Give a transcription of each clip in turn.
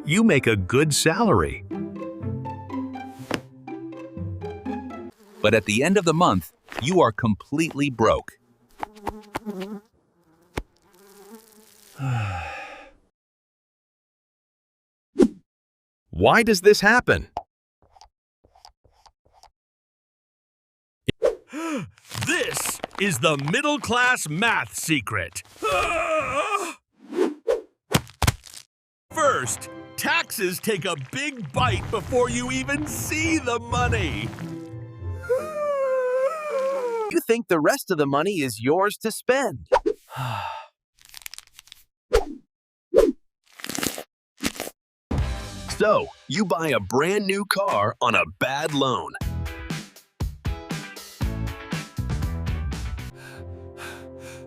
You make a good salary. But at the end of the month, you are completely broke. Why does this happen? This is the middle-class math secret. First, taxes take a big bite before you even see the money. You think the rest of the money is yours to spend. So, you buy a brand new car on a bad loan.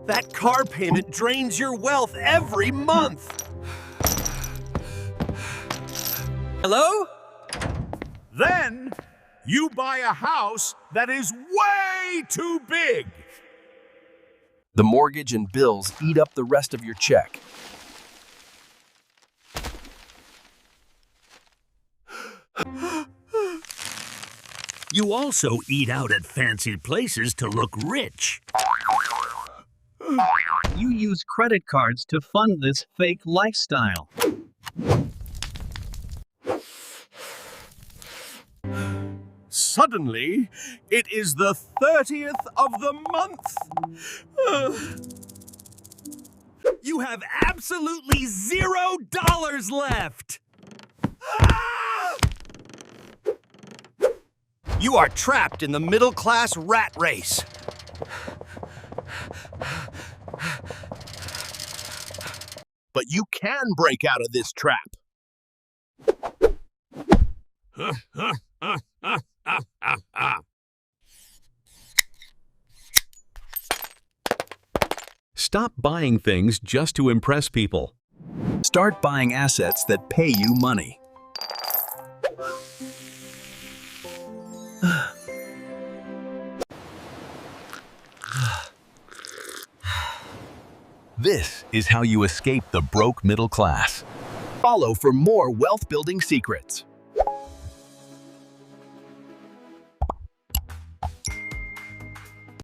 That car payment drains your wealth every month. Hello? Then, you buy a house that is way too big. The mortgage and bills eat up the rest of your check. You also eat out at fancy places to look rich. You use credit cards to fund this fake lifestyle. Suddenly, it is the 30th of the month. You have absolutely $0 left. You are trapped in the middle-class rat race. But you can break out of this trap. Stop buying things just to impress people. Start buying assets that pay you money. This is how you escape the broke middle class. Follow for more wealth-building secrets.